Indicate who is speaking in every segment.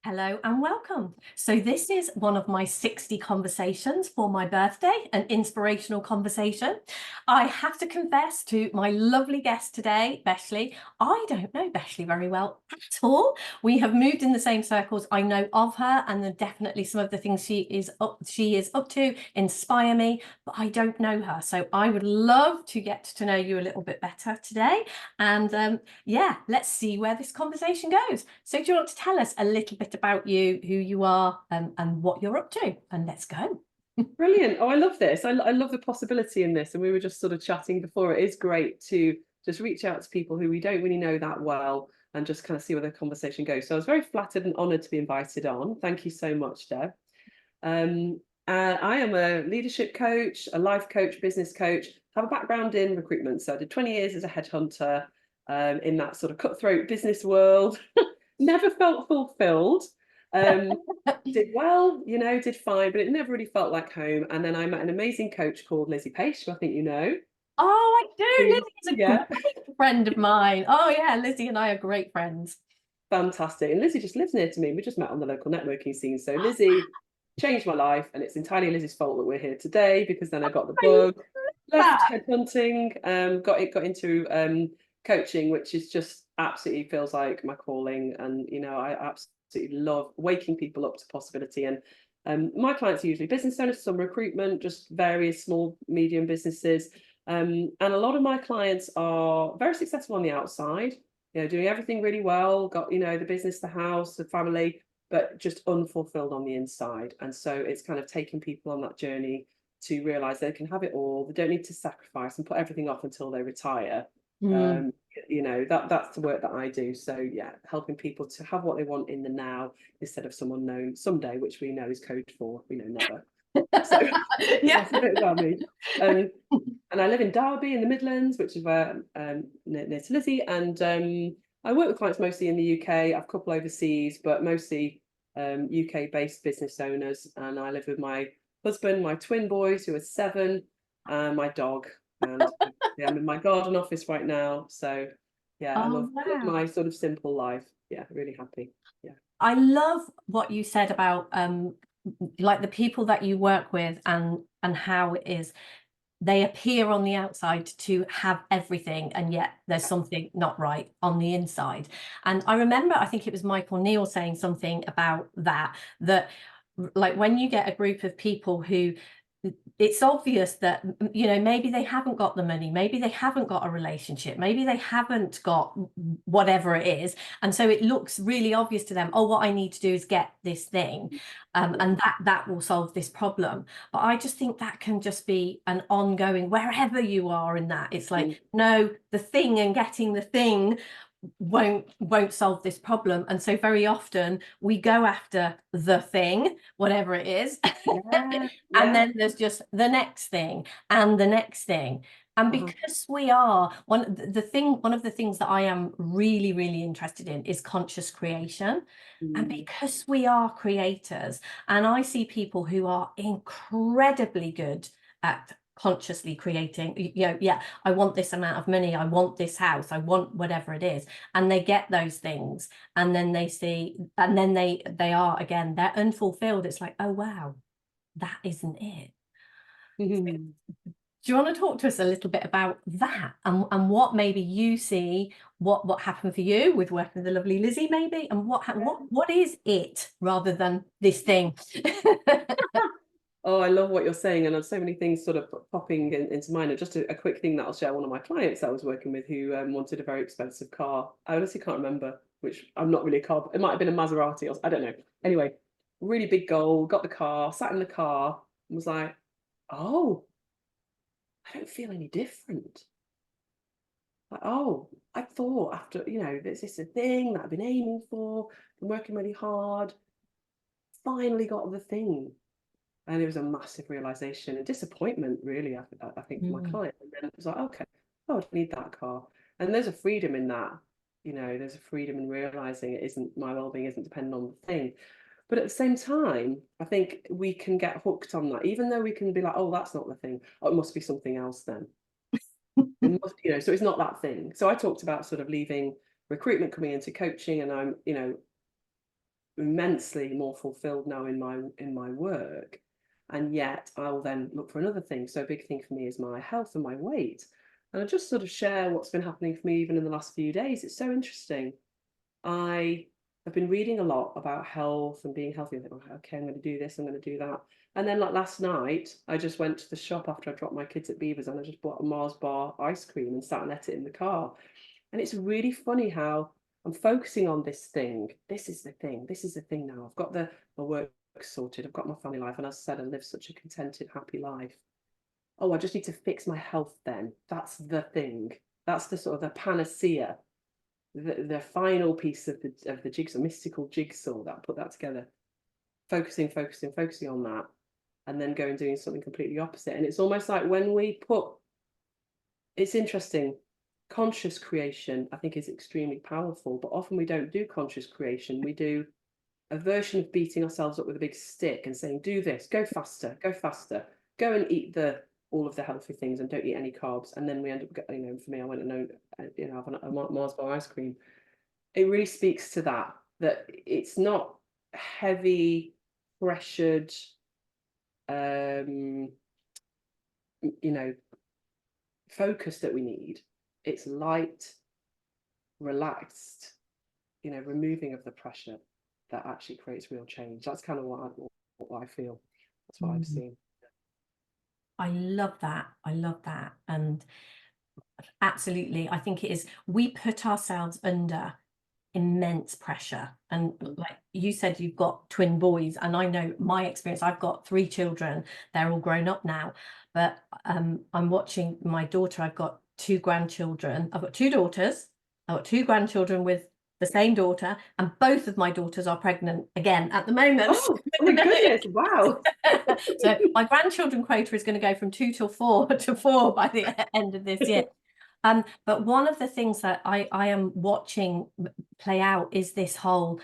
Speaker 1: Hello and welcome. So this is one of my 60 conversations for my birthday, an inspirational conversation. I have to confess to my lovely guest today, Beshlie. I don't know Beshlie very well at all. We have moved in the same circles. I know of her, and then definitely some of the things she is up to inspire me, but I don't know her. So I would love to get to know you a little bit better today. And yeah, let's see where this conversation goes. So do you want to tell us a little bit about you, who you are, and what you're up to? And let's go.
Speaker 2: Brilliant. Oh, I love this. I love the possibility in this. And we were just sort of chatting before. It is great to just reach out to people who we don't really know that well and just kind of see where the conversation goes. So I was very flattered and honoured to be invited on. Thank you so much, Deb. I am a leadership coach, a life coach, business coach. I have a background in recruitment. So I did 20 years as a headhunter in that sort of cutthroat business world. Never felt fulfilled. Did well, did fine, but it never really felt like home. And then I met an amazing coach called Lizzie Page, who I think you know.
Speaker 1: Oh, I do. Lizzie is a
Speaker 2: Yeah,
Speaker 1: great friend of mine. Oh, yeah. Lizzie and I are great friends.
Speaker 2: fantastic. And Lizzie just lives near to me. We just met on the local networking scene. So Lizzie changed my life, and it's entirely Lizzie's fault that we're here today because then I got the
Speaker 1: I love
Speaker 2: bug, left
Speaker 1: that.
Speaker 2: headhunting, got into coaching, which is just absolutely feels like my calling. And I absolutely love waking people up to possibility. And my clients are usually business owners, some recruitment, just various small, medium businesses. And a lot of my clients are very successful on the outside, doing everything really well, got, the business, the house, the family, but just unfulfilled on the inside. And so it's kind of taking people on that journey to realize they can have it all. They don't need to sacrifice and put everything off until they retire.
Speaker 1: Mm.
Speaker 2: That's the work that I do. So yeah, helping people to have what they want in the now instead of some unknown someday, which we know is code for never. So
Speaker 1: Yeah.
Speaker 2: that's a bit about me. And I live in Derby in the Midlands, which is where near to Lizzie. And I work with clients mostly in the UK. I have a couple overseas, but mostly UK-based business owners. And I live with my husband, my twin boys who are 7, and my dog. And yeah, I'm in my garden office right now. So yeah, I
Speaker 1: Oh,
Speaker 2: love
Speaker 1: wow.
Speaker 2: my sort of simple life. Yeah, really happy. Yeah.
Speaker 1: I love what you said about like the people that you work with and how it is they appear on the outside to have everything, and yet there's something not right on the inside. And I remember, I think it was Michael Neal saying something about that like when you get a group of people who it's obvious that maybe they haven't got the money, maybe they haven't got a relationship, maybe they haven't got whatever it is, and so it looks really obvious to them, oh, what I need to do is get this thing, and that will solve this problem. But I just think that can just be an ongoing, wherever you are in that, it's like, no, the thing and getting the thing won't solve this problem. And so very often we go after the thing, whatever it is,
Speaker 2: Yeah.
Speaker 1: and
Speaker 2: Yeah.
Speaker 1: then there's just the next thing and the next thing. And because we are one of the things that I am really, really interested in is conscious creation. And because we are creators, and I see people who are incredibly good at consciously creating, yeah, I want this amount of money, I want this house, I want whatever it is, and they get those things, and then they see, and then they are, again, they're unfulfilled. It's like, oh wow, that isn't it. Do you want to talk to us a little bit about that, and what maybe you see, what happened for you with working with the lovely Lizzie, maybe, and what is it rather than this thing?
Speaker 2: Oh, I love what you're saying, and there's so many things sort of popping into mind. And just a quick thing that I'll share. One of my clients I was working with who wanted a very expensive car. I honestly can't remember which. I'm not really a car. It might have been a Maserati, or I don't know. Anyway, really big goal. Got the car, sat in the car, and was like, "Oh, I don't feel any different." Like, oh, I thought after there's this a thing that I've been aiming for, been working really hard, finally got the thing. And it was a massive realization and disappointment, really, I think, for my client. And then it was like, okay, oh, I don't need that car. And there's a freedom in that. There's a freedom in realizing it isn't, my well-being isn't dependent on the thing. But at the same time, I think we can get hooked on that, even though we can be like, oh, that's not the thing. Oh, it must be something else then. It must, so it's not that thing. So I talked about sort of leaving recruitment, coming into coaching, and I'm, immensely more fulfilled now in my work, and yet I'll then look for another thing. So a big thing for me is my health and my weight, and I just sort of share what's been happening for me even in the last few days. It's so interesting. I have been reading a lot about health and being healthy. I think, oh, okay, I'm going to do this, I'm going to do that. And then like last night, I just went to the shop after I dropped my kids at Beavers, and I just bought a Mars bar ice cream and sat and ate it in the car. And it's really funny how I'm focusing on this thing. This is the thing. This is the thing now. I've got my work sorted. I've got my family life. And as I said, I live such a contented, happy life. Oh, I just need to fix my health then. That's the thing. That's the sort of the panacea, the final piece of the jigsaw, mystical jigsaw that I put that together. Focusing on that, and then go and doing something completely opposite. And it's almost like when we it's interesting. Conscious creation, I think, is extremely powerful, but often we don't do conscious creation. We do a version of beating ourselves up with a big stick and saying, do this, go faster, go and eat all of the healthy things and don't eat any carbs. And then we end up getting, for me, I went and have a Mars bar ice cream. It really speaks to that it's not heavy, pressured, focus that we need. It's light, relaxed, removing of the pressure that actually creates real change. That's kind of what I feel. That's what I've seen.
Speaker 1: I love that. I love that. And absolutely, I think it is, we put ourselves under immense pressure. And like you said, you've got twin boys, and I know my experience, I've got 3 children, they're all grown up now, but I'm watching my daughter. I've got 2 grandchildren. I've got 2 daughters. I've got 2 grandchildren with the same daughter, and both of my daughters are pregnant again at the moment.
Speaker 2: Oh my goodness, wow.
Speaker 1: So my grandchildren quota is going to go from 2 to 4 by the end of this year. But one of the things that I am watching play out is this whole,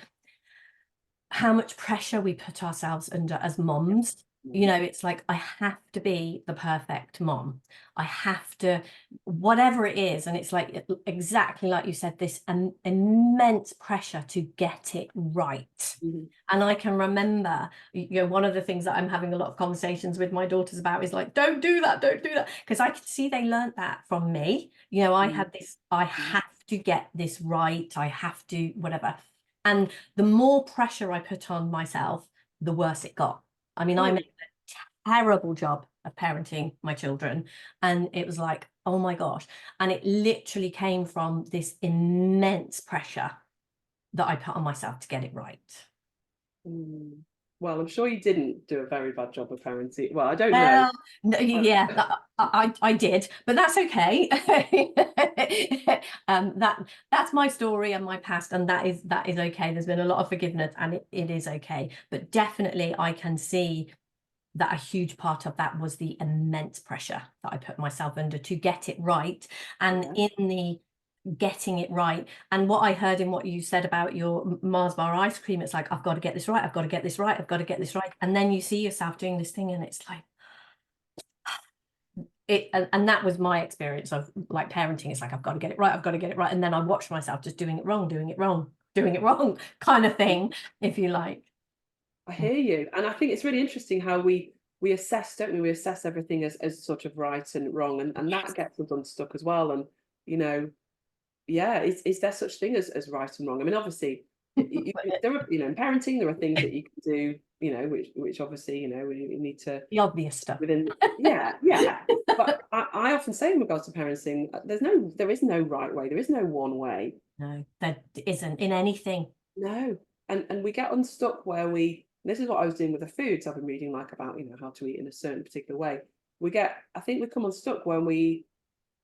Speaker 1: how much pressure we put ourselves under as moms. It's like, I have to be the perfect mom. I have to, whatever it is. And it's like, exactly like you said, this immense pressure to get it right. And I can remember, one of the things that I'm having a lot of conversations with my daughters about is like, don't do that. Because I could see they learned that from me. I had this, I have to get this right. I have to, whatever. And the more pressure I put on myself, the worse it got. I mean, I made a terrible job of parenting my children. And it was like, oh my gosh. And it literally came from this immense pressure that I put on myself to get it right.
Speaker 2: Well, I'm sure you didn't do a very bad job of parenting. Well, I don't know.
Speaker 1: No, yeah, I did, but that's okay. That's my story and my past, and that is okay. There's been a lot of forgiveness, and it is okay. But definitely, I can see that a huge part of that was the immense pressure that I put myself under to get it right, and in the getting it right, and what I heard in what you said about your Mars bar ice cream, it's like, I've got to get this right, I've got to get this right, I've got to get this right. And then you see yourself doing this thing, and it's like and that was my experience of like parenting. It's like, I've got to get it right, I've got to get it right. And then I watched myself just doing it wrong kind of thing, if you like.
Speaker 2: I hear you. And I think it's really interesting how we assess, don't we? We assess everything as sort of right and wrong, and that gets us unstuck as well. And is there such thing as right and wrong? I mean, obviously, there are, in parenting, there are things that you can do, which obviously, we need to,
Speaker 1: the obvious stuff
Speaker 2: within, but I often say in regards to parenting, there is no right way, there is no one way.
Speaker 1: No, there isn't in anything.
Speaker 2: No. And we get unstuck where this is what I was doing with the foods. I've been reading like about, how to eat in a certain particular way. I think we come unstuck when we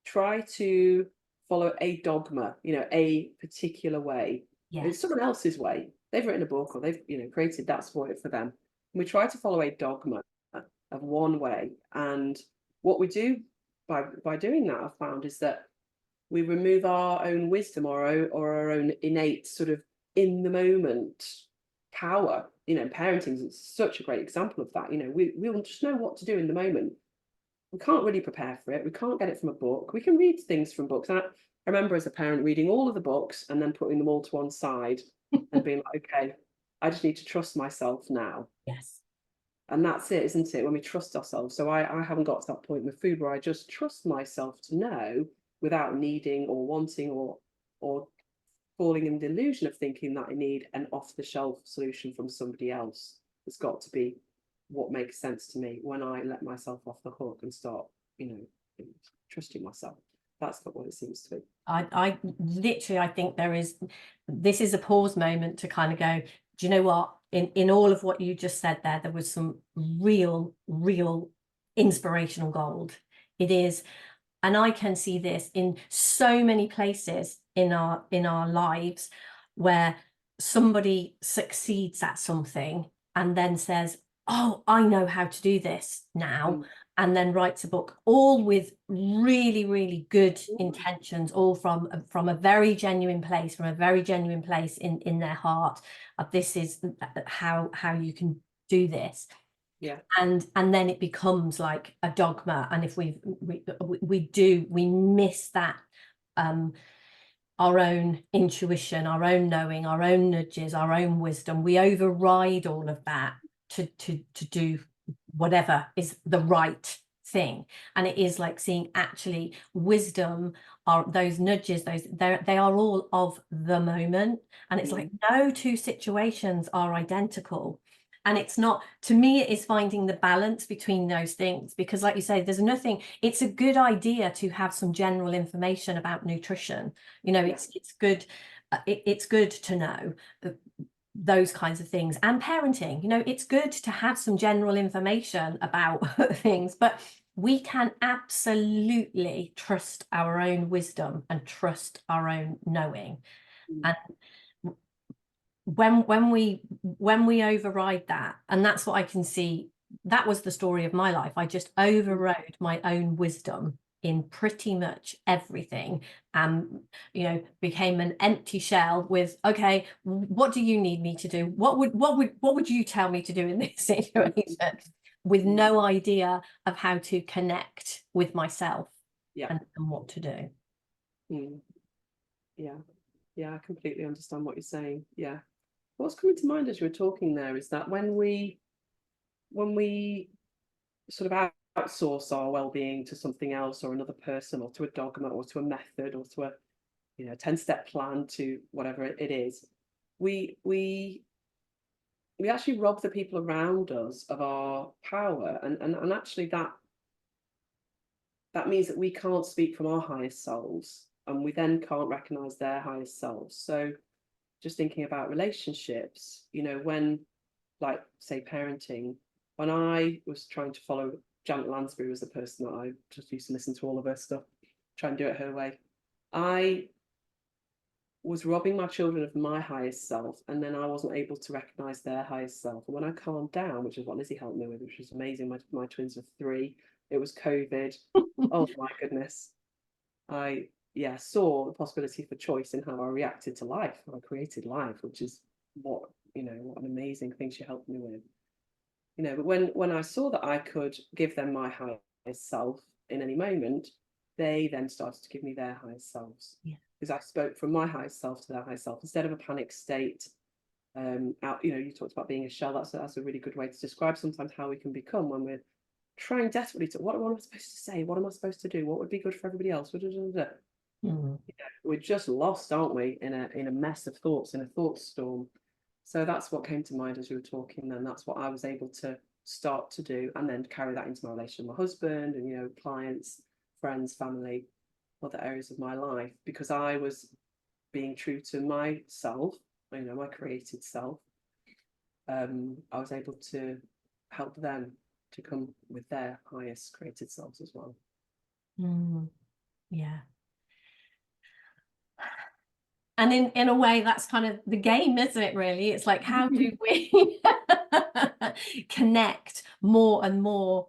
Speaker 2: try to follow a dogma, a particular way. It's someone else's way. They've written a book, or they've, created that's for them. And we try to follow a dogma of one way. And what we do by doing that, I've found, is that we remove our own wisdom or our own innate sort of in the moment power. Parenting is such a great example of that. We'll just know what to do in the moment. We can't really prepare for it. We can't get it from a book. We can read things from books. And I remember as a parent reading all of the books and then putting them all to one side and being like, okay, I just need to trust myself now.
Speaker 1: Yes.
Speaker 2: And that's it, isn't it? When we trust ourselves. So I haven't got to that point with food where I just trust myself to know without needing or wanting or falling in the delusion of thinking that I need an off-the-shelf solution from somebody else. It's got to be what makes sense to me when I let myself off the hook and start, trusting myself. That's not what it seems to be.
Speaker 1: I literally, I think this is a pause moment to kind of go, do you know what? In all of what you just said there was some real inspirational gold. It is. And I can see this in so many places in our lives where somebody succeeds at something and then says, oh, I know how to do this now, and then writes a book, all with really good intentions, all from a very genuine place, in their heart of this is how you can do this.
Speaker 2: Yeah.
Speaker 1: And then it becomes like a dogma, and if we miss that our own intuition, our own knowing, our own nudges, our own wisdom, we override all of that to do whatever is the right thing. And it is like seeing actually wisdom, are those nudges, they are all of the moment, and it's like no two situations are identical. And it's not, to me, it is finding the balance between those things, because like you say, there's nothing, it's a good idea to have some general information about nutrition, it's good, it's good to know those kinds of things, and parenting, it's good to have some general information about things, but we can absolutely trust our own wisdom and trust our own knowing. And when we override that, and that's what I can see, that was the story of my life. I just overrode my own wisdom in pretty much everything, and became an empty shell with, okay, what do you need me to do? What would you tell me to do in this situation? With no idea of how to connect with myself and what to do.
Speaker 2: Yeah, I completely understand what you're saying. Yeah. What's coming to mind as you were talking there is that when we sort of outsource our well-being to something else, or another person, or to a dogma, or to a method, or to a 10-step plan, to whatever it is, we actually rob the people around us of our power, and actually that means that we can't speak from our highest selves, and we then can't recognize their highest selves. So just thinking about relationships, when, like, say, parenting, when I was trying to follow, Janet Lansbury was the person that I just used to listen to all of her stuff, try and do it her way. I was robbing my children of my highest self, and then I wasn't able to recognize their highest self. And when I calmed down, which is what Lizzie helped me with, which was amazing, my twins were 3, it was COVID. Oh my goodness. I saw the possibility for choice in how I reacted to life, how I created life, which is what an amazing thing she helped me with. But when I saw that I could give them my highest self in any moment, they then started to give me their highest selves. Because I spoke from my highest self to their highest self instead of a panic state. You talked about being a shell. That's a really good way to describe sometimes how we can become when we're trying desperately to, what am I supposed to say? What am I supposed to do? What would be good for everybody else? We're just lost, aren't we, in a mess of thoughts, in a thought storm. So that's what came to mind as you were talking then. That's what I was able to start to do, and then carry that into my relationship with my husband, and clients, friends, family, other areas of my life, because I was being true to myself, my created self. I was able to help them to come with their highest created selves as well.
Speaker 1: Yeah. And in a way, that's kind of the game, isn't it, really? It's like, how do we connect more and more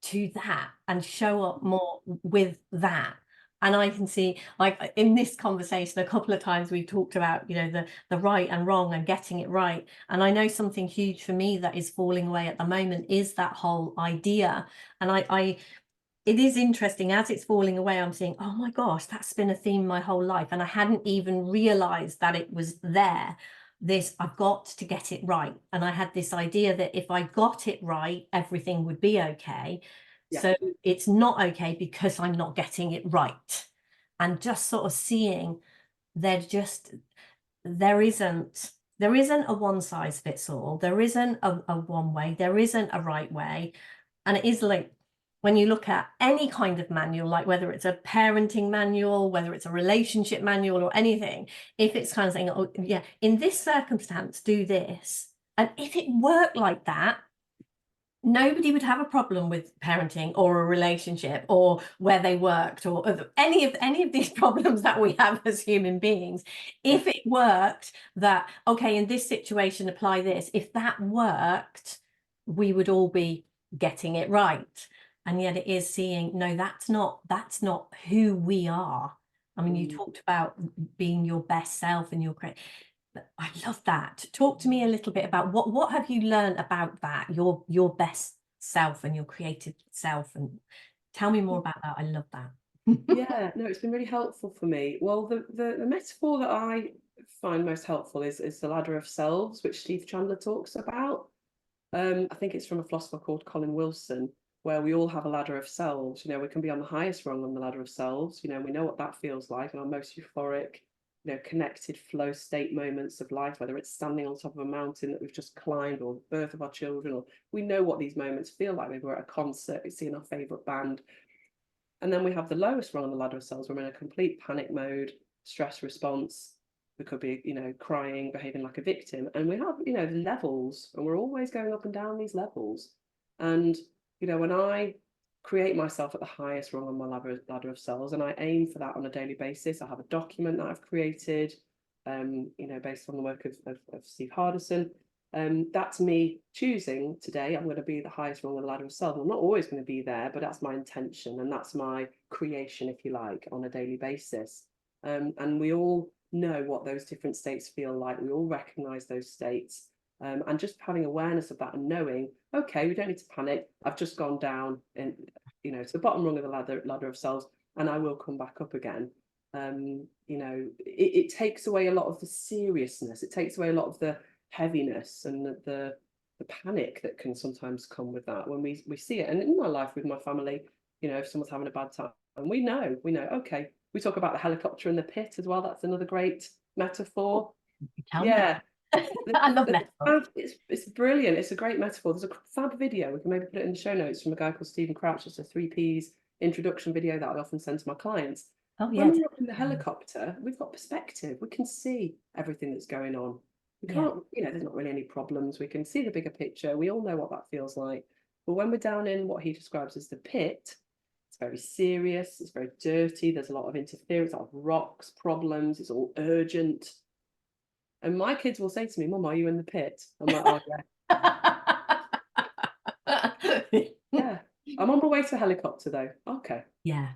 Speaker 1: to that and show up more with that? And I can see, like, in this conversation, a couple of times we've talked about, the right and wrong and getting it right. And I know something huge for me that is falling away at the moment is that whole idea. And it is interesting, as it's falling away, I'm seeing, oh my gosh, that's been a theme my whole life. And I hadn't even realized that it was there. I've got to get it right. And I had this idea that if I got it right, everything would be okay.
Speaker 2: Yeah.
Speaker 1: So it's not okay because I'm not getting it right. And just sort of seeing there isn't a one size fits all. There isn't a one way. There isn't a right way. And it is like, when you look at any kind of manual, like whether it's a parenting manual, whether it's a relationship manual or anything, if it's kind of saying, oh yeah, in this circumstance, do this. And if it worked like that, nobody would have a problem with parenting or a relationship or where they worked or any of these problems that we have as human beings. If it worked that, okay, in this situation, apply this, if that worked, we would all be getting it right. And yet it is seeing, no, that's not who we are. I mean, you talked about being your best self and your I love that. Talk to me a little bit about what have you learned about that, your best self and your creative self, and tell me more about that. I love that.
Speaker 2: Yeah, no, it's been really helpful for me. Well, the metaphor that I find most helpful is the ladder of selves, which Steve Chandler talks about. I think it's from a philosopher called Colin Wilson, where we all have a ladder of selves. You know, we can be on the highest rung on the ladder of selves. You know, we know what that feels like, and our most euphoric, you know, connected flow state moments of life, whether it's standing on top of a mountain that we've just climbed, or the birth of our children, or we know what these moments feel like. Maybe we're at a concert, we've seen our favorite band. And then we have the lowest rung on the ladder of selves. We're in a complete panic mode, stress response. We could be, you know, crying, behaving like a victim. And we have, you know, the levels, and we're always going up and down these levels. And, you know, when I create myself at the highest rung on my ladder of selves, and I aim for that on a daily basis, I have a document that I've created, you know, based on the work of Steve Hardison. That's me choosing today, I'm going to be the highest rung on the ladder of self. I'm not always going to be there, but that's my intention, and that's my creation, if you like, on a daily basis. And we all know what those different states feel like. We all recognize those states. And just having awareness of that and knowing, okay, we don't need to panic. I've just gone down and, you know, to the bottom rung of the ladder of selves, and I will come back up again. You know, it takes away a lot of the seriousness. It takes away a lot of the heaviness and the panic that can sometimes come with that when we see it. And in my life with my family, you know, if someone's having a bad time, and we know, okay, we talk about the helicopter and the pit as well. That's another great metaphor. Yeah.
Speaker 1: I love metaphors.
Speaker 2: It's brilliant. It's a great metaphor. There's a fab video. We can maybe put it in the show notes from a guy called Stephen Crouch. It's a 3 Ps introduction video that I often send to my clients.
Speaker 1: Oh
Speaker 2: When
Speaker 1: yeah.
Speaker 2: we're up in the helicopter, we've got perspective. We can see everything that's going on. We can't, you know, there's not really any problems. We can see the bigger picture. We all know what that feels like. But when we're down in what he describes as the pit, it's very serious, it's very dirty, there's a lot of interference, a lot of rocks, problems, it's all urgent. And my kids will say to me, Mum, are you in the pit? I'm like, oh yeah. Yeah. I'm on my way to a helicopter though. Okay.
Speaker 1: Yeah.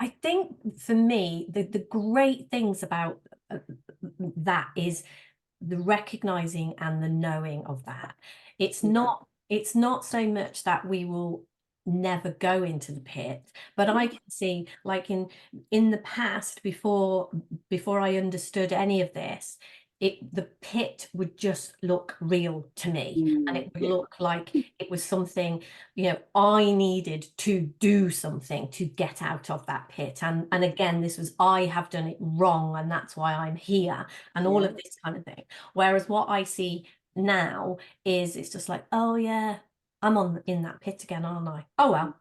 Speaker 1: I think for me, the great things about that is the recognizing and the knowing of that. It's not so much that we will never go into the pit, but I can see, like in the past, before I understood any of this, the pit would just look real to me, and it would look like it was something, you know, I needed to do something to get out of that pit. And again, this was, I have done it wrong, and that's why I'm here, and all of this kind of thing. Whereas what I see now is, it's just like, oh yeah, I'm in that pit again, aren't I? Oh well.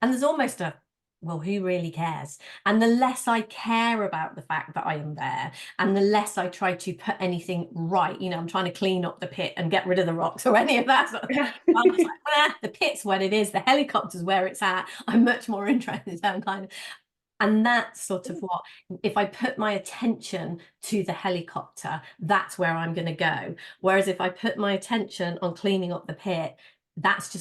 Speaker 1: And there's almost a, well, who really cares? And the less I care about the fact that I am there, and the less I try to put anything right, you know, I'm trying to clean up the pit and get rid of the rocks or any of that sort of thing. I'm just like, the pit's what it is, the helicopter's where it's at. I'm much more interested in that kind of. And that's sort of what, if I put my attention to the helicopter, that's where I'm going to go. Whereas if I put my attention on cleaning up the pit, that's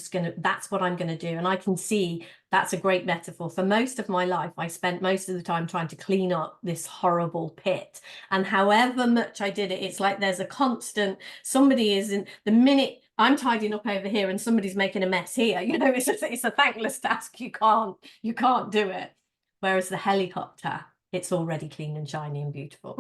Speaker 1: what I'm going to do. And I can see that's a great metaphor. For most of my life, I spent most of the time trying to clean up this horrible pit. And however much I did it, it's like there's a constant, somebody is in the minute I'm tidying up over here and somebody's making a mess here, you know, it's a thankless task. You can't do it. Whereas the helicopter, it's already clean and shiny and beautiful.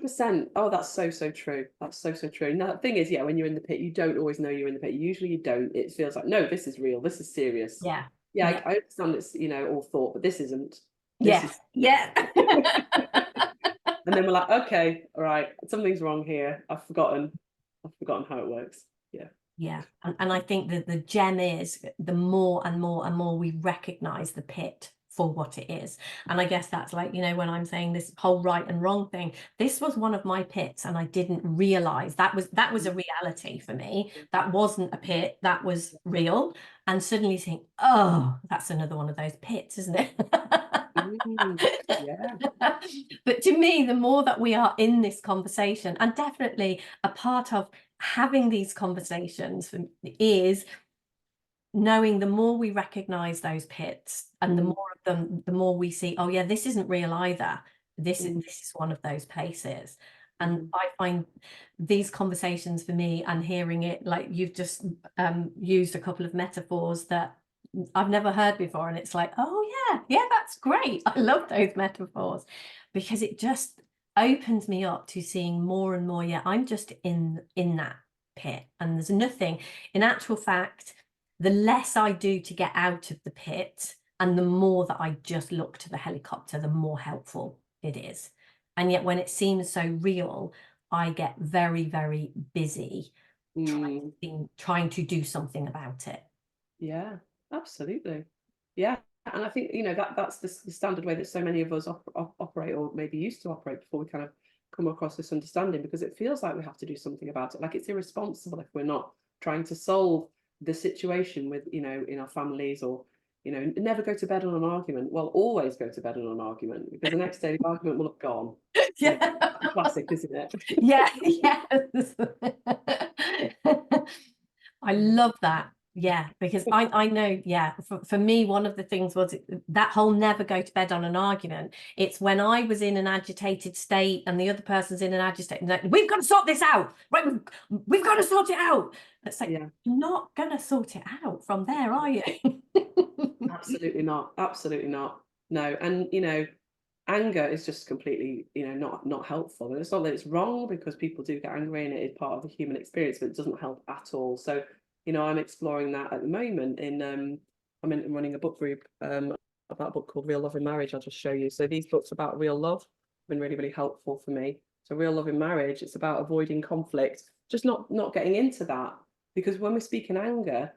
Speaker 2: 100%. Oh, that's so, so true. That's so, so true. Now, the thing is, yeah, when you're in the pit, you don't always know you're in the pit. Usually you don't. It feels like, no, this is real. This is serious.
Speaker 1: Yeah.
Speaker 2: Yeah,
Speaker 1: Yeah.
Speaker 2: I understand it's, all thought, but this isn't. This
Speaker 1: Yes.
Speaker 2: is.
Speaker 1: Yeah.
Speaker 2: And then we're like, okay, all right, something's wrong here. I've forgotten how it works. Yeah.
Speaker 1: Yeah. And I think that the gem is the more and more and more we recognize the pit for what it is. And I guess that's like, when I'm saying this whole right and wrong thing, this was one of my pits and I didn't realize that was a reality for me. That wasn't a pit, that was real. And suddenly saying, oh, that's another one of those pits, isn't it?
Speaker 2: Yeah.
Speaker 1: But to me, the more that we are in this conversation, and definitely a part of having these conversations is knowing the more we recognize those pits and the more of them, the more we see, oh yeah, this isn't real either. This is one of those places. And I find these conversations for me, and hearing it, like you've just used a couple of metaphors that I've never heard before, and it's like, oh yeah, that's great. I love those metaphors, because it just opens me up to seeing more and more. Yeah, I'm just in that pit, and there's nothing. In actual fact, the less I do to get out of the pit, and the more that I just look to the helicopter, the more helpful it is. And yet when it seems so real, I get very, very busy trying to do something about it.
Speaker 2: Yeah, absolutely. Yeah. And I think, that's the standard way that so many of us operate, or maybe used to operate, before we kind of come across this understanding, because it feels like we have to do something about it. Like, it's irresponsible if we're not trying to solve the situation with, in our families, or, never go to bed on an argument. Well, always go to bed on an argument, because the next day the argument will have gone.
Speaker 1: Yeah.
Speaker 2: Classic, isn't it?
Speaker 1: Yeah, yes. I love that. Yeah, because I know, yeah, for me, one of the things was that whole never go to bed on an argument. It's when I was in an agitated state and the other person's in an agitated, like, we've got to sort this out, right? We've got to sort it out. It's like,
Speaker 2: Yeah.
Speaker 1: you're not going to sort it out from there, are you?
Speaker 2: Absolutely not. Absolutely not. No. And, anger is just completely, not helpful. And it's not that it's wrong, because people do get angry and it is part of the human experience, but it doesn't help at all. So, I'm exploring that at the moment I'm running a book group about a book called Real Love in Marriage. I'll just show you. So these books about real love have been really, really helpful for me. So Real Love in Marriage, it's about avoiding conflict, just not getting into that, because when we speak in anger,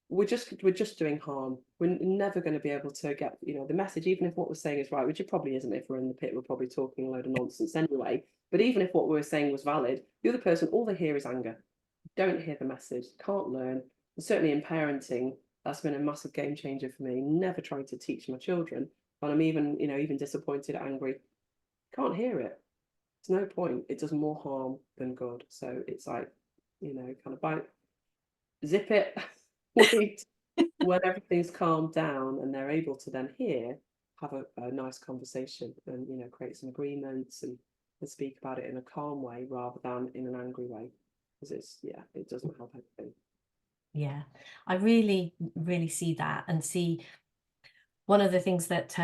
Speaker 2: we're just doing harm. We're never going to be able to get, the message, even if what we're saying is right, which it probably isn't. If we're in the pit, we're probably talking a load of nonsense anyway. But even if what we were saying was valid, the other person, all they hear is anger. Don't hear the message, can't learn. And certainly in parenting, that's been a massive game changer for me. Never trying to teach my children, and I'm even disappointed, angry, can't hear it. There's no point. It does more harm than good. So it's like, kind of zip it. Wait, when everything's calmed down and they're able to then have a nice conversation, and create some agreements, and speak about it in a calm way rather than in an angry way, because it doesn't help anything.
Speaker 1: Yeah, I really, really see that, and see one of the things that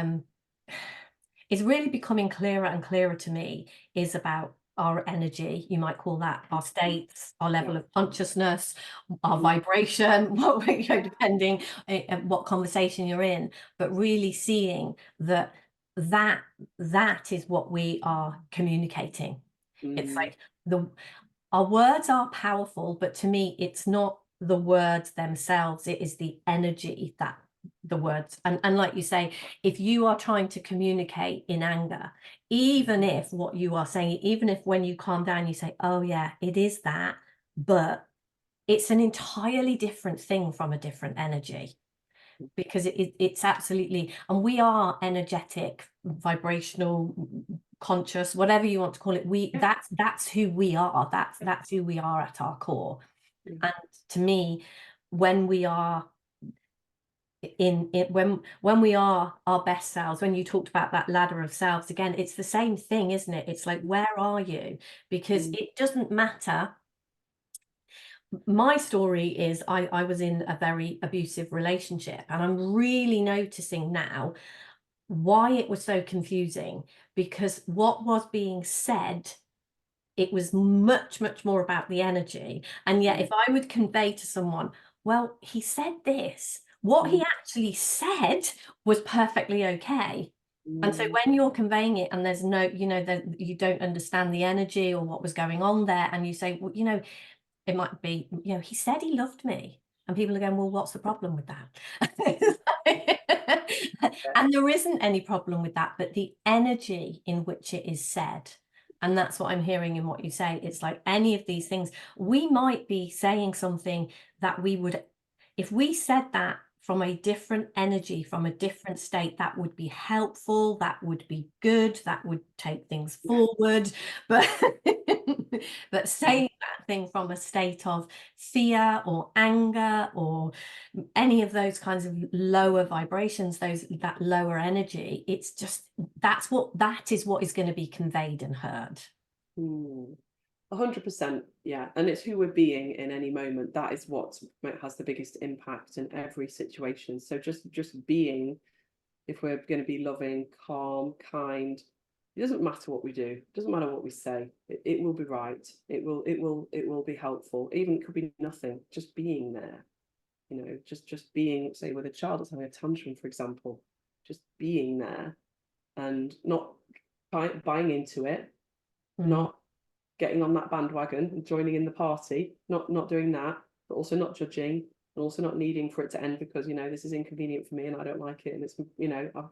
Speaker 1: is really becoming clearer and clearer to me is about our energy. You might call that our states, our level of consciousness, our vibration, depending on what conversation you're in, but really seeing that is what we are communicating. It's like our words are powerful, but to me, it's not the words themselves. It is the energy that the words, and like you say, if you are trying to communicate in anger, even if what you are saying, even if when you calm down you say, oh yeah, it is that, but it's an entirely different thing from a different energy, because it's absolutely, and we are energetic, vibrational, conscious, whatever you want to call it. That's who we are. That's who we are at our core. And to me, when we are in it, when we are our best selves, when you talked about that ladder of selves again, it's the same thing, isn't it? It's like, where are you? Because it doesn't matter. My story is I was in a very abusive relationship, and I'm really noticing now why it was so confusing, because what was being said it was much, much more about the energy. And yet if I would convey to someone, well, he said this, what he actually said was perfectly okay. And so when you're conveying it and there's no, that you don't understand the energy or what was going on there, and you say, well, it might be, he said he loved me. And people are going, well, what's the problem with that? And there isn't any problem with that, but the energy in which it is said. And that's what I'm hearing in what you say. It's like any of these things, we might be saying something that we would, if we said that from a different energy, from a different state, that would be helpful, that would be good, that would take things forward. But but saying that thing from a state of fear or anger or any of those kinds of lower vibrations, that lower energy, it's just, that is what is going to be conveyed and heard.
Speaker 2: 100%, yeah. And it's who we're being in any moment. That is what has the biggest impact in every situation. So just being, if we're going to be loving, calm, kind, it doesn't matter what we do. It doesn't matter what we say. It will be right. It will be helpful. Even it could be nothing. Just being there. Just being, say, with a child that's having a tantrum, for example, just being there and not buying into it, not getting on that bandwagon and joining in the party, not doing that, but also not judging, and also not needing for it to end because this is inconvenient for me and I don't like it, and it's I'm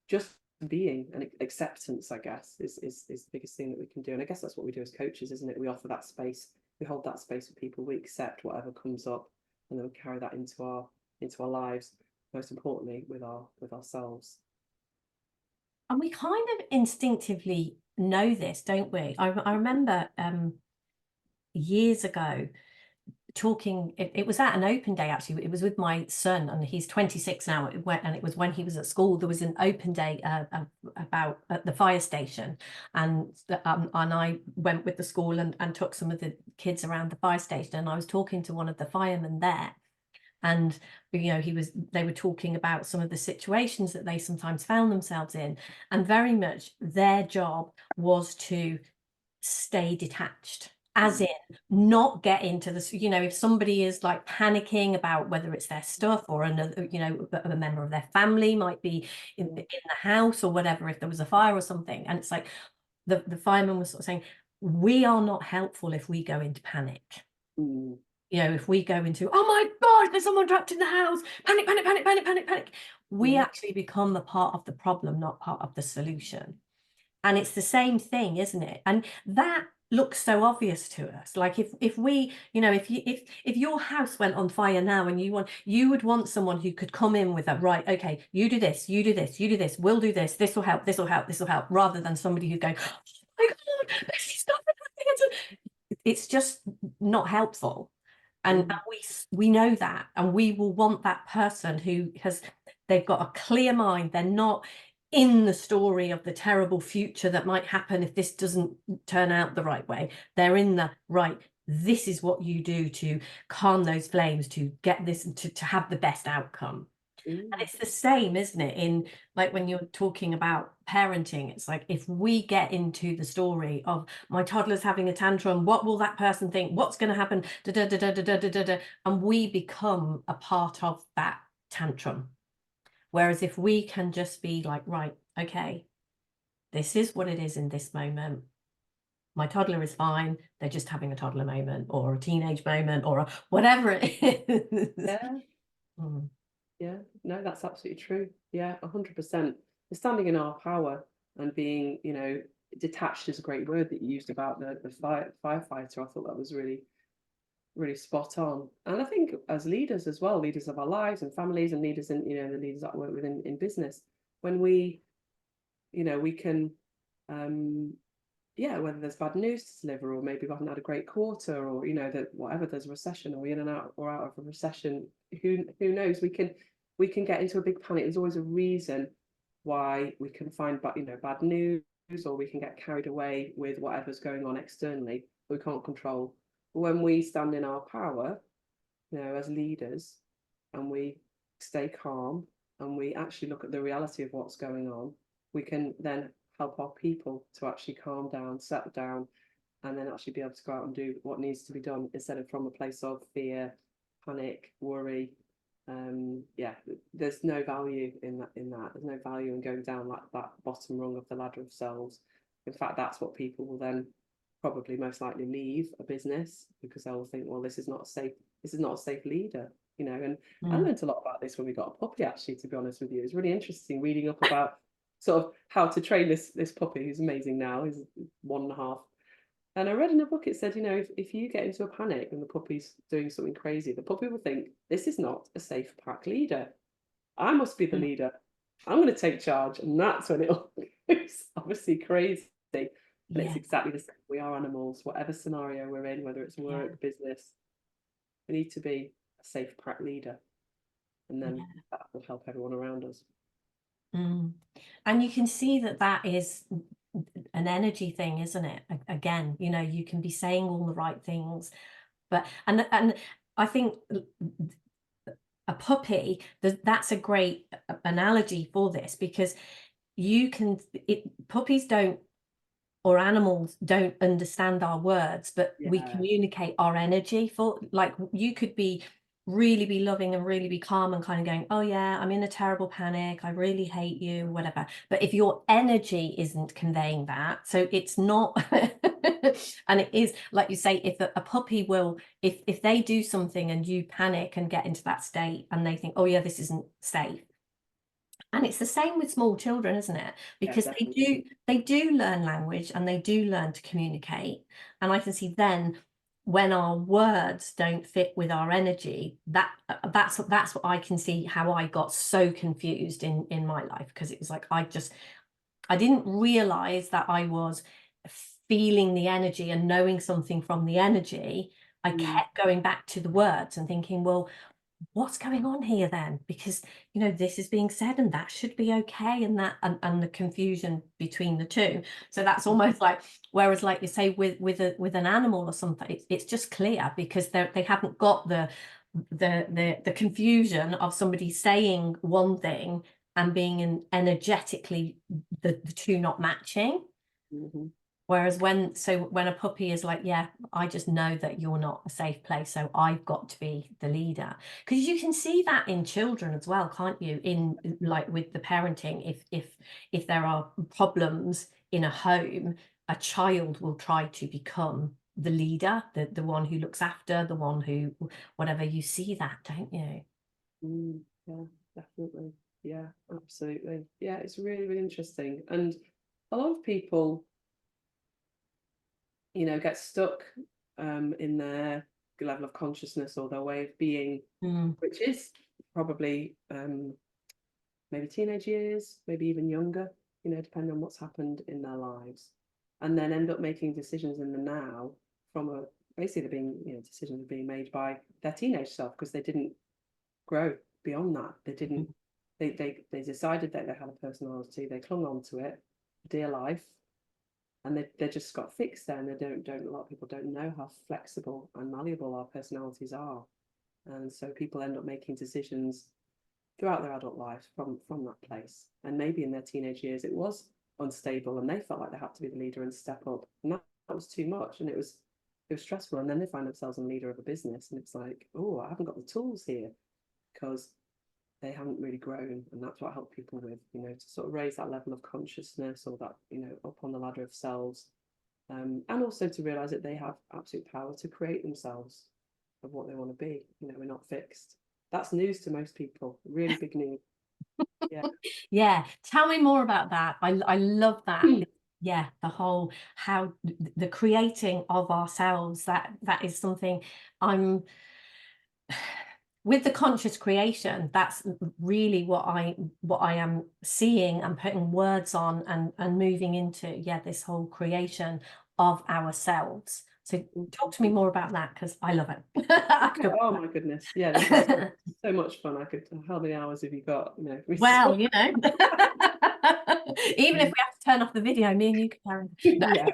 Speaker 2: just being, and acceptance, I guess, is the biggest thing that we can do. And I guess that's what we do as coaches, isn't it? We offer that space, we hold that space for people, we accept whatever comes up, and then we carry that into our lives, most importantly with ourselves.
Speaker 1: And we kind of instinctively know this, don't we? I remember years ago talking, it was at an open day, actually. It was with my son, and he's 26 now, and it was when he was at school. There was an open day about at the fire station, and I went with the school and took some of the kids around the fire station, and I was talking to one of the firemen there. And they were talking about some of the situations that they sometimes found themselves in, and very much their job was to stay detached, as in not get into this, if somebody is like panicking about whether it's their stuff or another, a member of their family might be in the house or whatever, if there was a fire or something. And it's like the fireman was sort of saying, we are not helpful if we go into panic. If we go into, oh my God, there's someone trapped in the house, panic, panic, panic, panic, panic, panic, we actually become the part of the problem, not part of the solution. And it's the same thing, isn't it? And that looks so obvious to us. Like if we, if your house went on fire now, and you would want someone who could come in with a, right, okay, you do this, you do this, you do this, we'll do this, this will help, this will help, this will help, rather than somebody who's going, oh my God, Beshlie, stop it. It's just not helpful. And we know that, and we will want that person who they've got a clear mind. They're not in the story of the terrible future that might happen if this doesn't turn out the right way. They're in the right, this is what you do to calm those flames, to get this, to have the best outcome. And it's the same, isn't it, in like when you're talking about parenting. It's like, if we get into the story of my toddler's having a tantrum, what will that person think, what's going to happen, da, da, da, da, da, da, da, da, and we become a part of that tantrum. Whereas if we can just be like, right, okay, this is what it is in this moment. My toddler is fine, they're just having a toddler moment or a teenage moment or whatever it is.
Speaker 2: Yeah. Yeah, no, that's absolutely true. Yeah, 100%. Standing in our power and being, detached is a great word that you used about the firefighter. I thought that was really, really spot on. And I think as leaders as well, leaders of our lives and families, and leaders in, the leaders that I work with in business, when we can, whether there's bad news to deliver, or maybe we haven't had a great quarter, or that whatever, there's a recession, or we're in and out or out of a recession, who knows, we can get into a big panic. There's always a reason why we can find bad news, or we can get carried away with whatever's going on externally we can't control. But when we stand in our power, as leaders, and we stay calm, and we actually look at the reality of what's going on, we can then help our people to actually calm down, settle down, and then actually be able to go out and do what needs to be done instead of from a place of fear, panic, worry. Yeah, there's no value in that. There's no value in going down like that bottom rung of the ladder of selves. In fact, that's what people will then probably most likely leave a business, because they'll think, well, this is not a safe leader, you know. And I learned a lot about this when we got a puppy, actually, to be honest with you. It's really interesting reading up about sort of how to train this puppy, who's amazing now. He's 1.5. And I read in a book, it said, you know, if you get into a panic and the puppy's doing something crazy, the puppy will think, this is not a safe pack leader. I must be the leader. I'm going to take charge. And that's when it'll it's obviously crazy. But it's exactly the same. We are animals, whatever scenario we're in, whether it's work, business, we need to be a safe pack leader. And then that will help everyone around us.
Speaker 1: And you can see that is an energy thing, isn't it? Again, you know, you can be saying all the right things, but and I think a puppy, that's a great analogy for this, because puppies don't, or animals don't understand our words, but we communicate our energy. For like, you could really be loving and really be calm and kind of going, oh yeah, I'm in a terrible panic, I really hate you, whatever. But if your energy isn't conveying that, so it's not and it is like you say, if a puppy will, if they do something and you panic and get into that state and they think, oh yeah, this isn't safe. And it's the same with small children, isn't it? Because they do learn language and they do learn to communicate. And I can see then, when our words don't fit with our energy, that's what I can see how I got so confused in my life, because it was like I didn't realize that I was feeling the energy and knowing something from the energy. I kept going back to the words and thinking, well, what's going on here then? Because, you know, this is being said and that should be okay, and that and the confusion between the two. So that's almost like, whereas like you say with an animal or something, it's just clear, because they haven't got the confusion of somebody saying one thing and being energetically the two not matching. Whereas when a puppy is like, yeah, I just know that you're not a safe place, so I've got to be the leader. Because you can see that in children as well, can't you? In like with the parenting, if there are problems in a home, a child will try to become the leader, the one who looks after, the one who, whatever. You see that, don't you?
Speaker 2: Yeah, definitely. Yeah, absolutely. Yeah, it's really, really interesting. And a lot of people, you know, get stuck in their level of consciousness or their way of being, which is probably maybe teenage years, maybe even younger, you know, depending on what's happened in their lives, and then end up making decisions in the now from basically being, you know, decisions are being made by their teenage self, because they didn't grow beyond that. They didn't. They decided that they had a personality. They clung on to it, dear life. And they just got fixed there, and they don't a lot of people don't know how flexible and malleable our personalities are. And so people end up making decisions throughout their adult life from that place. And maybe in their teenage years it was unstable and they felt like they had to be the leader and step up, and that was too much, and it was stressful. And then they find themselves a leader of a business, and it's like, oh, I haven't got the tools here, because they haven't really grown. And that's what I help people with, you know, to sort of raise that level of consciousness, or that, you know, up on the ladder of selves, and also to realize that they have absolute power to create themselves of what they want to be. You know, we're not fixed. That's news to most people, really big news.
Speaker 1: Yeah, tell me more about that. I love that. Yeah, the whole, how the creating of ourselves, that is something I'm with the conscious creation. That's really what I am seeing and putting words on and moving into. Yeah, this whole creation of ourselves. So talk to me more about that, because I love it.
Speaker 2: Oh my goodness, yeah, this is so much fun. How many hours have you got? You know,
Speaker 1: well, you know, even if we have to turn off the video, me and you can carry.
Speaker 2: Yeah.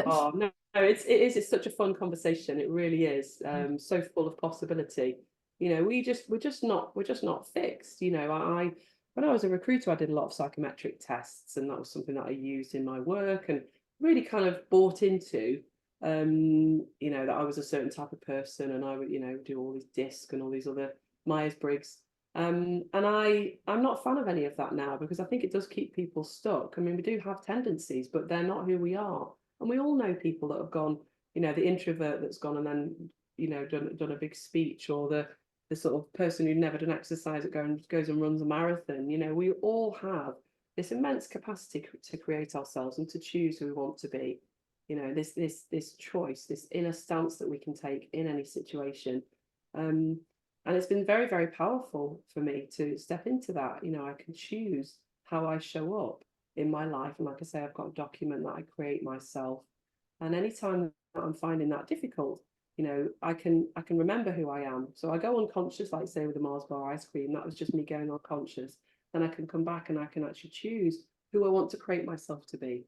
Speaker 2: Oh no, it's such a fun conversation. It really is. So full of possibility. You know, we're just not fixed. You know, when I was a recruiter, I did a lot of psychometric tests, and that was something that I used in my work and really kind of bought into. you know, that I was a certain type of person, and I would, you know, do all these DISC and all these other Myers-Briggs. And I'm not a fan of any of that now, because I think it does keep people stuck. I mean, we do have tendencies, but they're not who we are. And we all know people that have gone, you know, the introvert that's gone and then, you know, done a big speech, or the sort of person who'd never done exercise that goes and runs a marathon. You know, we all have this immense capacity to create ourselves and to choose who we want to be. You know, this choice, this inner stance that we can take in any situation. And it's been very, very powerful for me to step into that. You know, I can choose how I show up in my life. And like I say, I've got a document that I create myself. And anytime that I'm finding that difficult, you know, I can remember who I am. So I go unconscious, like say with the Mars bar ice cream, that was just me going unconscious. Then I can come back and I can actually choose who I want to create myself to be,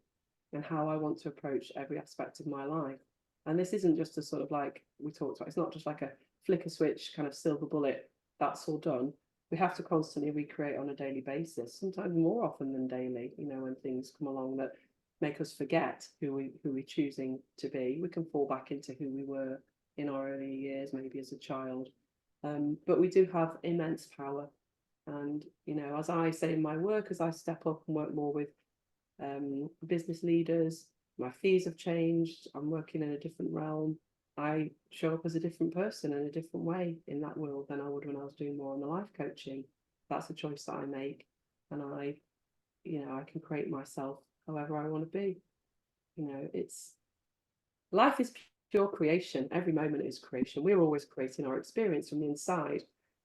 Speaker 2: and how I want to approach every aspect of my life. And this isn't just a sort of, like we talked about, it's not just like a flick a switch kind of silver bullet, that's all done. We have to constantly recreate on a daily basis, sometimes more often than daily, you know, when things come along that make us forget who we're choosing to be. We can fall back into who we were in our early years, maybe as a child. But we do have immense power. And, you know, as I say in my work, as I step up and work more with business leaders, my fees have changed, I'm working in a different realm. I show up as a different person in a different way in that world than I would when I was doing more on the life coaching. That's a choice that I make, and I, you know, I can create myself however I want to be. You know, it's life is pure creation. Every moment is creation. We're always creating our experience from the inside.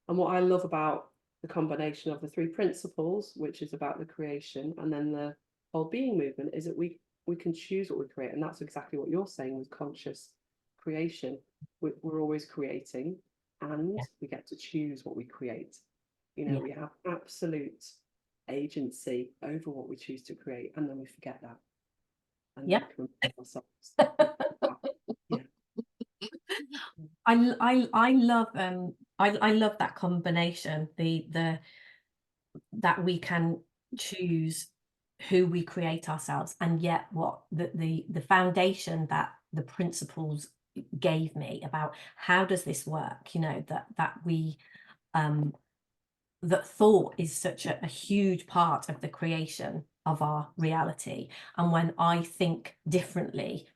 Speaker 2: And what I love about the combination of the three principles, which is about the creation, and then the whole being movement, is that we can choose what we create. And that's exactly what you're saying with conscious creation. We're always creating, and we get to choose what we create. You know, we have absolute agency over what we choose to create, and then we forget that. And
Speaker 1: Yeah.
Speaker 2: we can ourselves. Yeah.
Speaker 1: I love I love that combination, the that we can choose who we create ourselves, and yet what the foundation that the principles gave me about how does this work, you know, that we that thought is such a huge part of the creation of our reality. And when I think differently,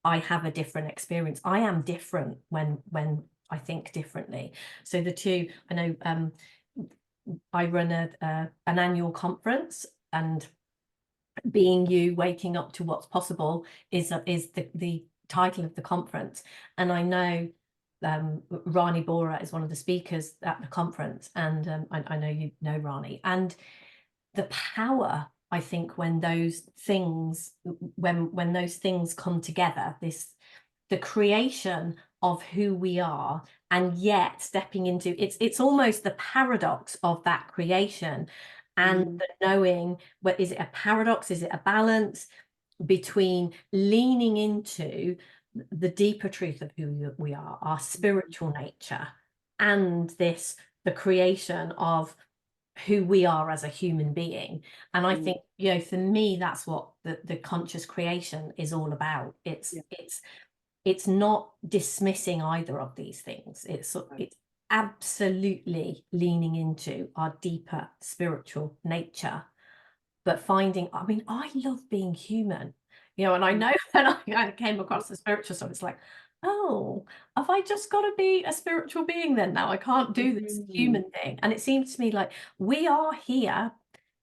Speaker 1: I have a different experience. I am different when I think differently. So the two, I know I run an annual conference, and being you, waking up to what's possible is the title of the conference. And I know Rani Bora is one of the speakers at the conference, and I know you know Rani, and the power, I think, when those things when those things come together, the creation of who we are, and yet stepping into it's almost the paradox of that creation, and the knowing, what is it, a paradox, is it a balance between leaning into the deeper truth of who we are, our spiritual nature, and the creation of who we are as a human being. And I think, you know, for me, that's what the conscious creation is all about. It's not dismissing either of these things. It's absolutely leaning into our deeper spiritual nature, but finding, I mean, I love being human, you know, and I know when I came across the spiritual stuff, it's like, oh, have I just got to be a spiritual being then now? I can't do this human thing. And it seems to me like we are here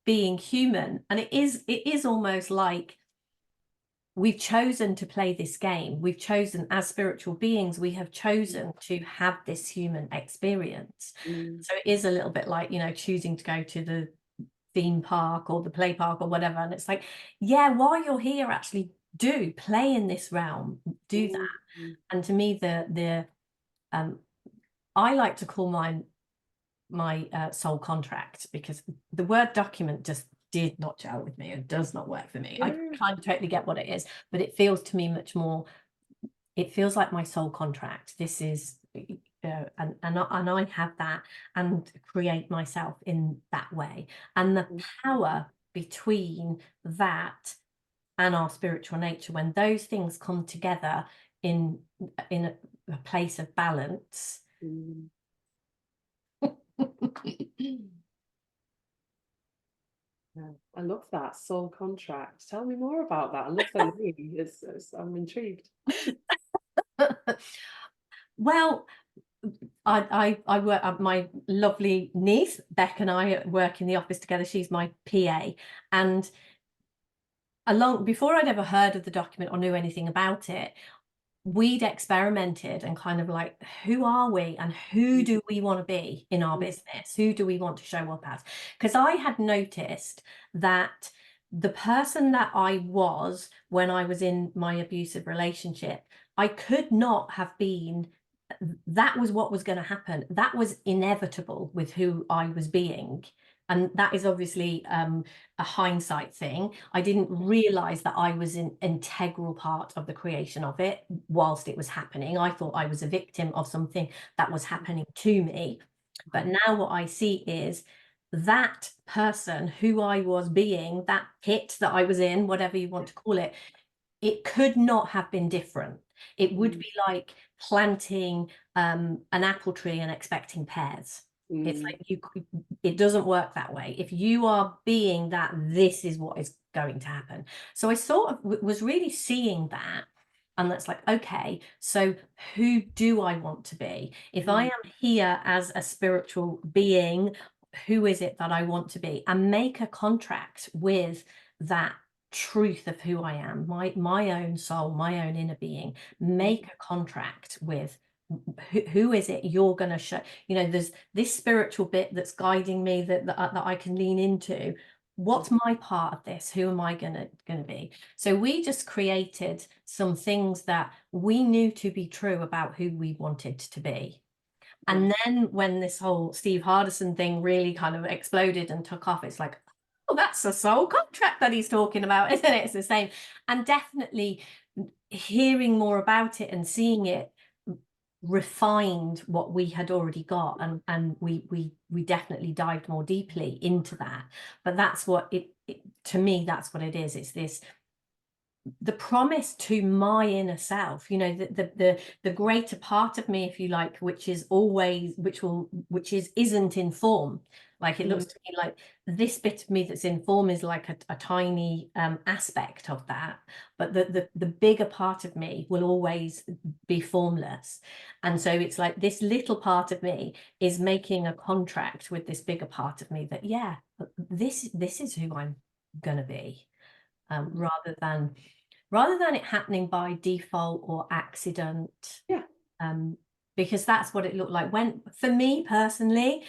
Speaker 1: being human, and it is almost like we've chosen to play this game. We've chosen, as spiritual beings, we have chosen to have this human experience. So it is a little bit like, you know, choosing to go to the theme park or the play park or whatever. And it's like, yeah, while you're here, actually do play in this realm, do that. And to me, I like to call my soul contract, because the word document just did not gel with me. It does not work for me. I kind of totally get what it is, but it feels to me much more, it feels like my soul contract. This is and I have that, and create myself in that way. And the power between that and our spiritual nature, when those things come together, in a place of balance.
Speaker 2: Mm. Yeah, I love that soul contract. Tell me more about that. I love the name. I'm intrigued.
Speaker 1: Well, I work, my lovely niece Beck and I work in the office together. She's my PA, and before I'd ever heard of the document or knew anything about it, we'd experimented and kind of like, who are we and who do we want to be in our business? Who do we want to show up as? Because I had noticed that the person that I was when I was in my abusive relationship, I could not have been. That was what was going to happen. That was inevitable with who I was being. And that is obviously a hindsight thing. I didn't realize that I was an integral part of the creation of it whilst it was happening. I thought I was a victim of something that was happening to me. But now what I see is that person who I was being, that pit that I was in, whatever you want to call it, it could not have been different. It would be like planting an apple tree and expecting pears. It's like it doesn't work that way. If you are being that, this is what is going to happen. So I sort of was really seeing that, and that's like, okay, so who do I want to be? If I am here as a spiritual being, who is it that I want to be? And make a contract with that truth of who I am, my own soul, my own inner being. Make a contract with who is it you're going to show. You know, there's this spiritual bit that's guiding me that I can lean into. What's my part of this? Who am I gonna be? So we just created some things that we knew to be true about who we wanted to be. And then when this whole Steve Hardison thing really kind of exploded and took off, it's like, oh, that's a soul contract that he's talking about, isn't it? It's the same. And definitely hearing more about it and seeing it refined what we had already got, and we definitely dived more deeply into that. But that's what it to me, that's what it is. It's this, the promise to my inner self, you know, the greater part of me, if you like, which is always, which isn't in form. Like, it looks to me like this bit of me that's in form is like a tiny aspect of that, but the bigger part of me will always be formless. And so it's like this little part of me is making a contract with this bigger part of me that, yeah, this is who I'm gonna be, rather than it happening by default or accident. Because that's what it looked like when, for me personally,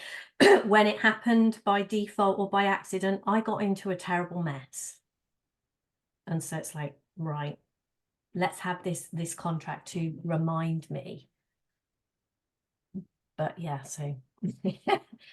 Speaker 1: when it happened by default or by accident, I got into a terrible mess. And so it's like, right, let's have this contract to remind me. But yeah, so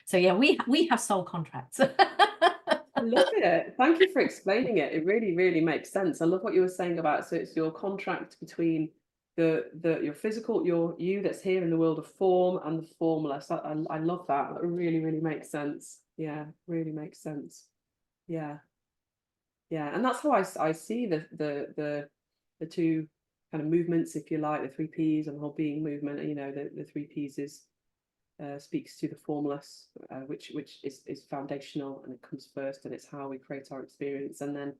Speaker 1: so yeah, we have soul contracts.
Speaker 2: I love it. Thank you for explaining it. It really, really makes sense. I love what you were saying about, so it's your contract between your physical, you that's here in the world of form, and the formless. I love that. That really, really makes sense. Yeah, really makes sense. Yeah. Yeah. And that's how I see the two kind of movements, if you like, the 3 Ps and the whole being movement. You know, the 3 Ps is speaks to the formless, which is foundational, and it comes first, and it's how we create our experience. And then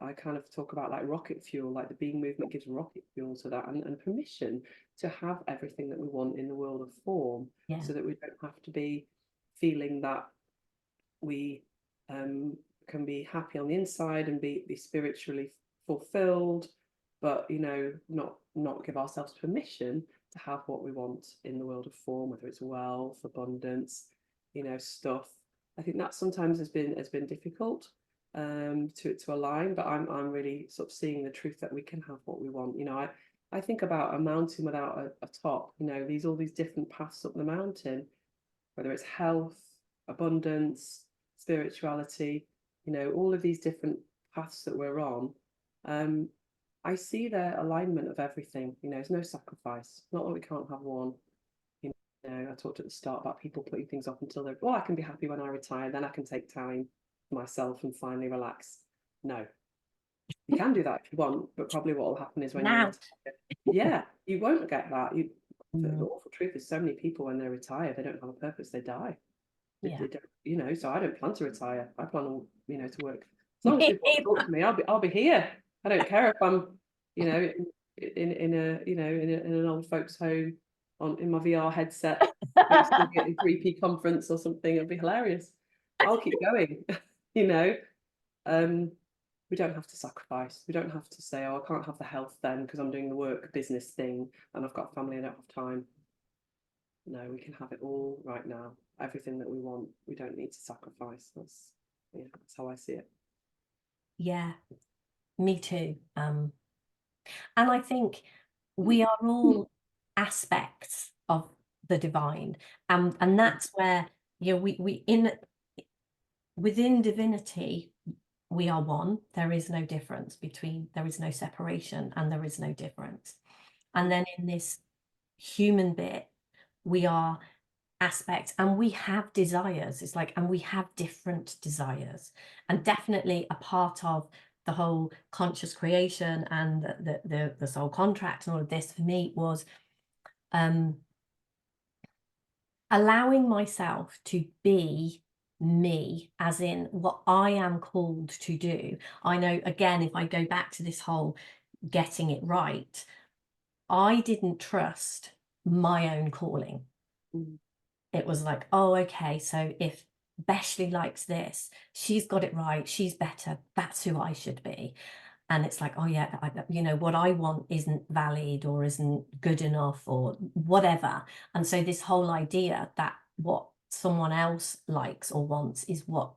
Speaker 2: I kind of talk about like rocket fuel, like the being movement gives rocket fuel to that, and permission to have everything that we want in the world of form, so that we don't have to be feeling that we can be happy on the inside and be spiritually fulfilled, but, you know, not give ourselves permission to have what we want in the world of form, whether it's wealth, abundance, you know, stuff. I think that sometimes has been difficult to align, but I'm really sort of seeing the truth that we can have what we want. You know, I think about a mountain without a top. You know, all these different paths up the mountain, whether it's health, abundance, spirituality, you know, all of these different paths that we're on. I see their alignment of everything. You know, there's no sacrifice. Not that we can't have one. You know, I talked at the start about people putting things off until they're, well, I can be happy when I retire, then I can take time for myself and finally relax. No, You can do that if you want, but probably what will happen is when you
Speaker 1: Now.
Speaker 2: retire, yeah, you won't get that. The
Speaker 1: Mm,
Speaker 2: awful truth is, so many people when they retire, they don't have a purpose, they die.
Speaker 1: yeah.
Speaker 2: They don't, you know. So I don't plan to retire. I plan on, you know, to work. As long as
Speaker 1: Me
Speaker 2: people want to talk to me, I'll be here. I don't care if I'm, you know, in a, you know, in an old folks' home in my VR headset, hosting a 3P conference or something. It'll be hilarious. I'll keep going. You know, we don't have to sacrifice. We don't have to say, oh, I can't have the health then because I'm doing the work business thing and I've got a family, I don't have time. No, we can have it all right now. Everything that we want, we don't need to sacrifice. That's how I see it.
Speaker 1: Yeah, me too. And I think we are all aspects of the divine, and that's where, you know, within divinity we are one. There is no difference there is no separation, and there is no difference. And then in this human bit, we are aspects, and we have desires. It's like, and we have different desires, and definitely a part of the whole conscious creation and the soul contract and all of this for me was allowing myself to be me, as in what I am called to do. I know, again, if I go back to this whole getting it right, I didn't trust my own calling. It was like, oh, okay, so if Beshlie likes this, she's got it right, she's better, that's who I should be. And it's like, oh yeah, you know, what I want isn't valid or isn't good enough or whatever. And so this whole idea that what someone else likes or wants is what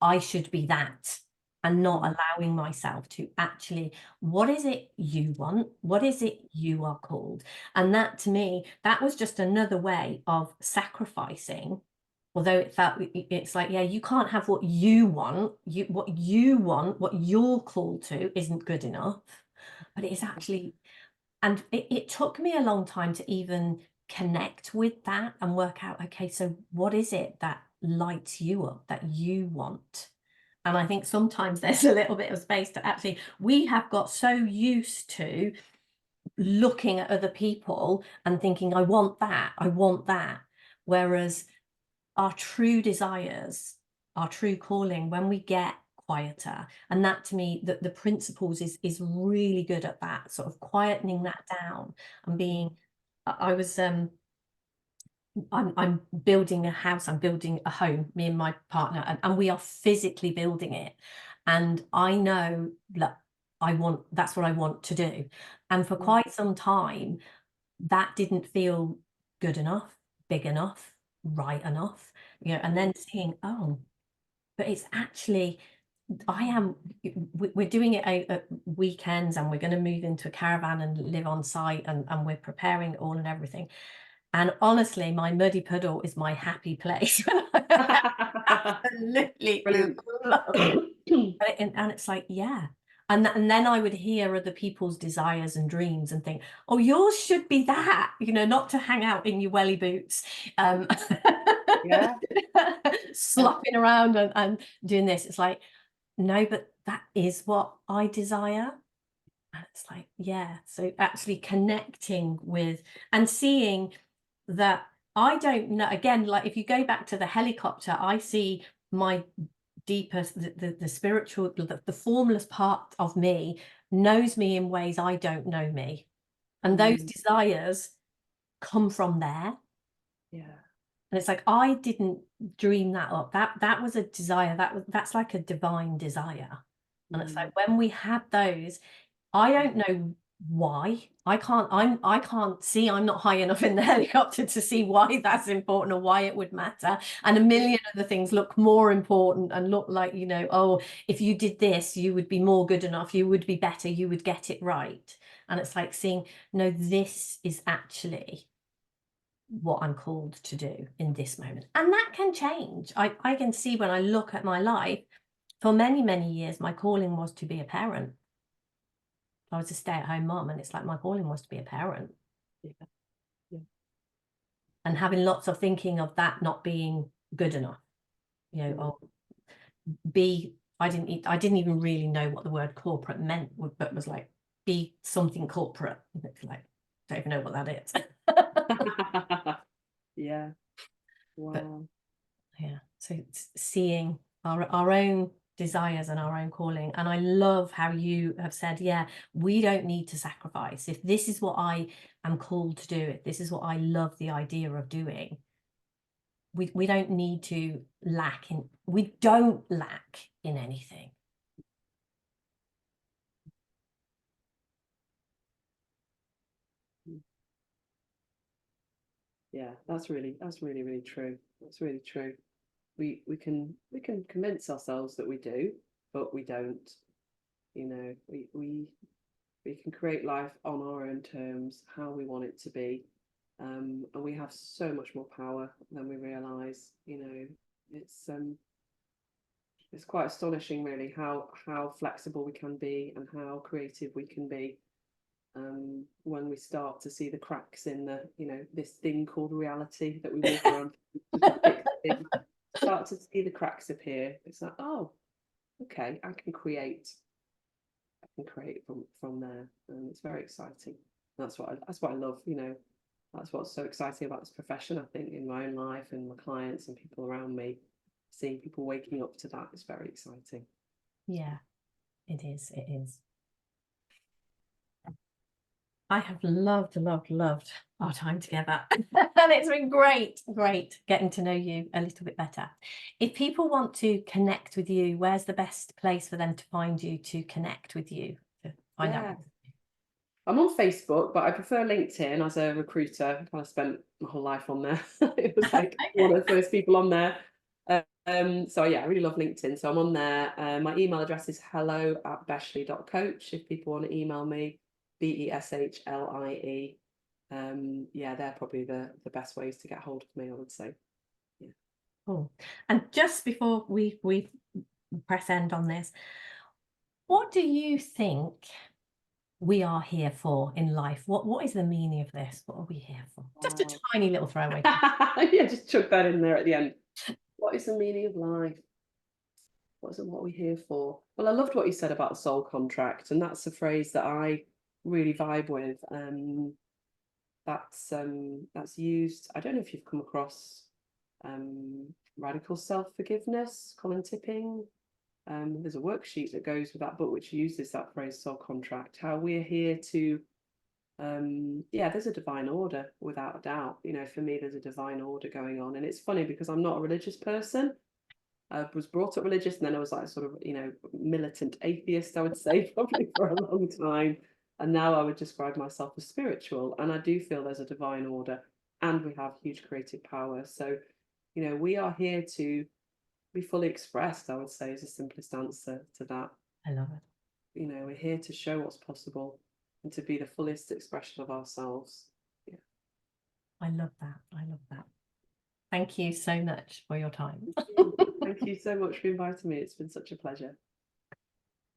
Speaker 1: I should be, that, and not allowing myself to actually, what is it you want? What is it you are called? And that, to me, that was just another way of sacrificing. Although it's like, yeah, you can't have what you want. What you want, what you're called to, isn't good enough. But it is actually, and it took me a long time to even connect with that and work out, okay, so what is it that lights you up, that you want? And I think sometimes there's a little bit of space to actually, we have got so used to looking at other people and thinking, I want that, I want that. Whereas our true desires, our true calling, when we get quieter, and that, to me, the principles is really good at that, sort of quietening that down and being, I was I'm building a house, I'm building a home, me and my partner, and we are physically building it. And I know that that's what I want to do. And for quite some time, that didn't feel good enough, big enough, right enough, you know, and then seeing, oh, but it's actually, we're doing it at weekends, and we're going to move into a caravan and live on site, and we're preparing it all and everything. And honestly, my muddy puddle is my happy place. Absolutely love it. And it's like, yeah. And then I would hear other people's desires and dreams and think, oh, yours should be that, you know, not to hang out in your welly boots,
Speaker 2: Yeah.
Speaker 1: slopping around and doing this. It's like, no, but that is what I desire. And it's like, yeah. So actually connecting with and seeing that, I don't know, again, like if you go back to the helicopter, I see my deepest, the spiritual, the formless part of me knows me in ways I don't know me. And those desires come from there.
Speaker 2: Yeah.
Speaker 1: And it's like, I didn't dream that up. That was a desire. That's like a divine desire. And it's like, when we have those, I don't know why. I can't see, I'm not high enough in the helicopter to see why that's important or why it would matter. And a million other things look more important and look like, you know, oh, if you did this, you would be more good enough, you would be better, you would get it right. And it's like seeing, no, this is actually what I'm called to do in this moment. And that can change. I can see, when I look at my life, for many, many years, my calling was to be a parent. I was a stay-at-home mom, and it's like my calling was to be a parent.
Speaker 2: Yeah. Yeah.
Speaker 1: And having lots of thinking of that not being good enough, you know, be I didn't even really know what the word corporate meant, but was like, be something corporate. And it's like, don't even know what that is.
Speaker 2: Yeah.
Speaker 1: But
Speaker 2: Wow.
Speaker 1: yeah, so it's seeing our own desires and our own calling. And I love how you have said, yeah, we don't need to sacrifice. If this is what I am called to do, if this is what I love the idea of doing, we don't need to we don't lack in anything.
Speaker 2: Yeah, that's really really true. That's really true. We can convince ourselves that we do, but we don't. You know, we can create life on our own terms, how we want it to be, and we have so much more power than we realise. You know, it's quite astonishing, really, how flexible we can be and how creative we can be. When we start to see the cracks in this thing called reality that we walk around, start to see the cracks appear. It's like, oh, okay, I can create from there, and it's very exciting. That's what I love. That's what's so exciting about this profession. I think in my own life and my clients and people around me, seeing people waking up to that is very exciting.
Speaker 1: Yeah, it is. It is. I have loved our time together. And it's been great getting to know you a little bit better. If people want to connect with you, where's the best place for them to find you, to connect with you, to find out?
Speaker 2: I'm on Facebook, but I prefer LinkedIn. As a recruiter, I kind of spent my whole life on there. It was like one of the first people on there. So yeah, I really love LinkedIn. So I'm on there. My email address is hello@beshlie.coach if people want to email me. BESHLIE. Yeah, they're probably the best ways to get hold of me, I would say. Yeah.
Speaker 1: Cool. And just before we press end on this, what do you think we are here for in life? What is the meaning of this? What are we here for? Just a tiny little throwaway.
Speaker 2: Yeah, just chuck that in there at the end. What is the meaning of life? What are we here for? Well, I loved what you said about the soul contract, and that's a phrase that I really vibe with. That's used. I don't know if you've come across radical self-forgiveness, Colin Tipping. There's a worksheet that goes with that book which uses that phrase, soul contract, how we're here to there's a divine order, without a doubt. For me, there's a divine order going on. And it's funny because I'm not a religious person. I was brought up religious, and then I was like sort of militant atheist, I would say, probably for a long time. And now I would describe myself as spiritual. And I do feel there's a divine order, and we have huge creative power. So we are here to be fully expressed, I would say, is the simplest answer to that.
Speaker 1: I love it.
Speaker 2: We're here to show what's possible and to be the fullest expression of ourselves. Yeah.
Speaker 1: I love that. I love that. Thank you so much for your time.
Speaker 2: Thank you so much for inviting me. It's been such a pleasure.